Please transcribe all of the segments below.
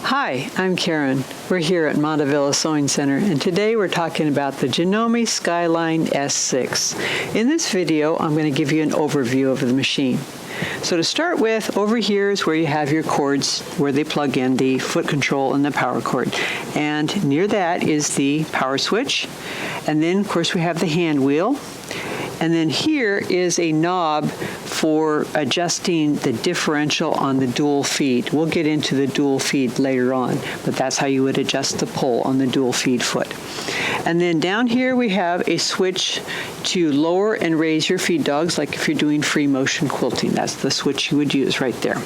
Hi, I'm Karen. We're here at Montevilla Sewing Center, and today we're talking about the Janome Skyline S6. In this video, I'm going to give you an overview of the machine. So to start with, over here is where you have your cords, where they plug in the foot control and the power cord. And near that is the power switch. And then, of course, we have the hand wheel. And then here is a knob for adjusting the differential on the dual feed. We'll get into the dual feed later on, but that's how you would adjust the pull on the dual feed foot. And then down here we have a switch to lower and raise your feed dogs, like if you're doing free motion quilting. That's the switch you would use right there.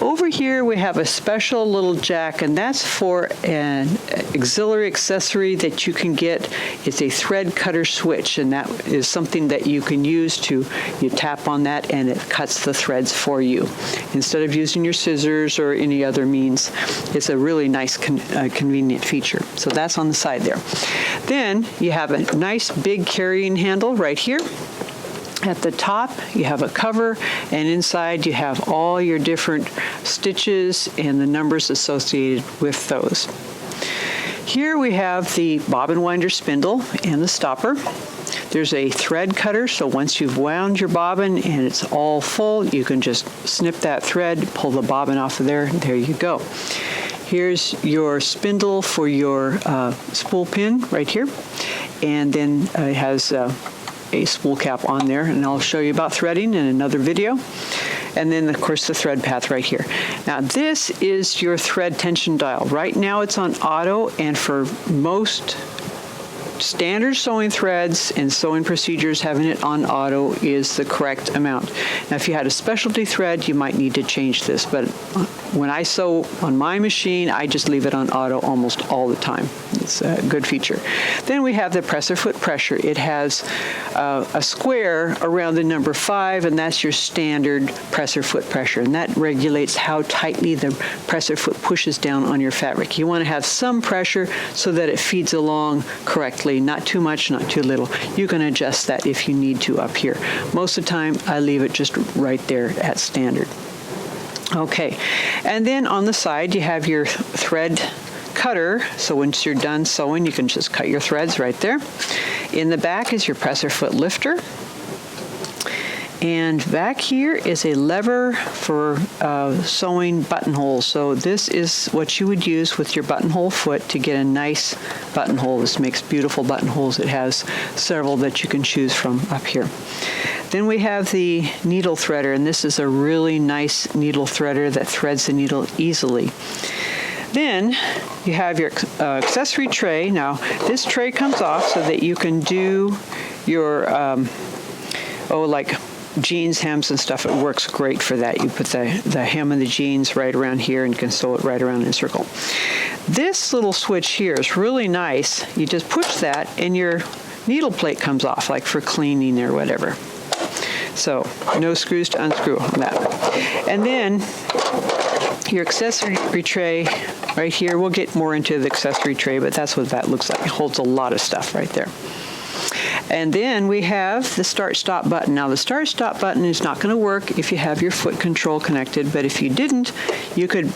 Over here we have a special little jack, and that's for an auxiliary accessory that you can get. It's a thread cutter switch, and that is something that you can use to, you tap on that and it cuts the threads for you. Instead of using your scissors or any other means, it's a really nice convenient feature. So that's on the side there. Then you have a nice big carrying handle right here. At the top, you have a cover, and inside you have all your different stitches and the numbers associated with those. Here we have the Bobbin Winder spindle and the stopper. There's a thread cutter, so once you've wound your bobbin and it's all full, you can just snip that thread, pull the bobbin off of there, and there you go. Here's your spindle for your spool pin right here, and then it has a spool cap on there, and I'll show you about threading in another video. And then, of course, the thread path right here. Now, this is your thread tension dial. Right now, it's on auto, and for most standard sewing threads and sewing procedures, having it on auto is the correct amount. Now, if you had a specialty thread, you might need to change this, but when I sew on my machine, I just leave it on auto almost all the time. It's a good feature. Then we have the presser foot pressure. It has a square around the number 5, and that's your standard presser foot pressure, and that regulates how tightly the presser foot pushes down on your fabric. You want to have some pressure so that it feeds along correctly. Not too much, not too little. You can adjust that if you need to up here. Most of the time, I leave it just right there at standard. Okay, and then on the side, you have your thread cutter. So once you're done sewing, you can just cut your threads right there. In the back is your presser foot lifter. And back here is a lever for sewing buttonholes. So this is what you would use with your buttonhole foot to get a nice buttonhole. This makes beautiful buttonholes. It has several that you can choose from up here. Then we have the needle threader, and this is a really nice needle threader that threads the needle easily. Then you have your accessory tray. Now, this tray comes off so that you can do your, like jeans hems and stuff. It works great for that. You put the hem of the jeans right around here and can sew it right around in a circle. This little switch here is really nice. You just push that and your needle plate comes off, like for cleaning or whatever. So no screws to unscrew on that. And then your accessory tray right here. We'll get more into the accessory tray, but that's what that looks like. It holds a lot of stuff right there. And then we have the start-stop button. Now, the start-stop button is not going to work if you have your foot control connected, but if you didn't, you could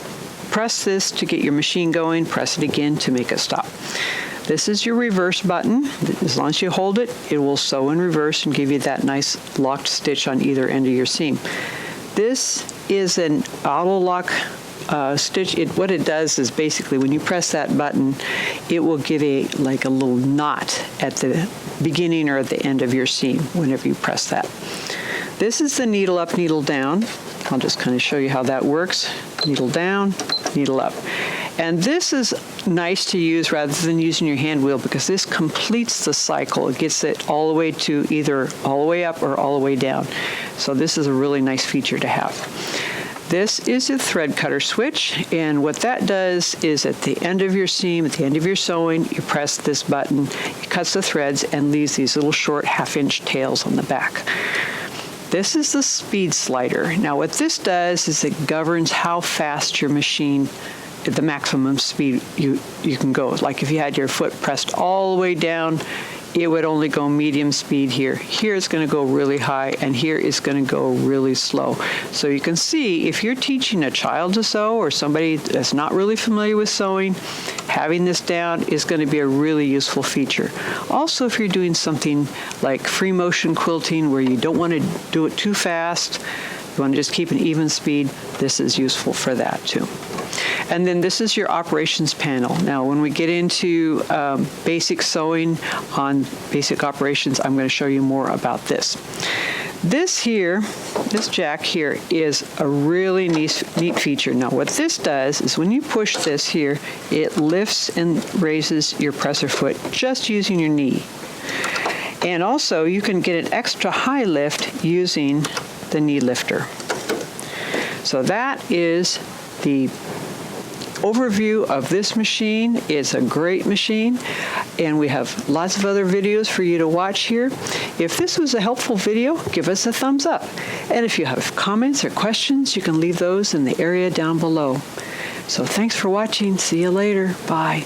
press this to get your machine going, press it again to make it stop. This is your reverse button. As long as you hold it, it will sew in reverse and give you that nice locked stitch on either end of your seam. This is an auto lock stitch. What it does is basically when you press that button, it will give a little knot at the beginning or at the end of your seam whenever you press that. This is the needle up, needle down. I'll just kind of show you how that works. Needle down, needle up. And this is nice to use rather than using your hand wheel because this completes the cycle. It gets it all the way to either all the way up or all the way down. So this is a really nice feature to have. This is a thread cutter switch, and what that does is at the end of your seam, at the end of your sewing, you press this button, it cuts the threads and leaves these little short half-inch tails on the back. This is the speed slider. Now what this does is it governs how fast your machine, the maximum speed you can go. Like if you had your foot pressed all the way down, it would only go medium speed here. Here it's going to go really high, and here it's going to go really slow. So you can see if you're teaching a child to sew or somebody that's not really familiar with sewing, having this down is going to be a really useful feature. Also, if you're doing something like free motion quilting where you don't want to do it too fast, you want to just keep an even speed, this is useful for that too. And then this is your operations panel. Now, when we get into basic sewing on basic operations, I'm going to show you more about this. This here, this jack here, is a really neat feature. Now, what this does is when you push this here, it lifts and raises your presser foot just using your knee. And also, you can get an extra high lift using the knee lifter. So that is the overview of this machine. It's a great machine, and we have lots of other videos for you to watch here. If this was a helpful video, give us a thumbs up. And if you have comments or questions, you can leave those in the area down below. So thanks for watching. See you later. Bye.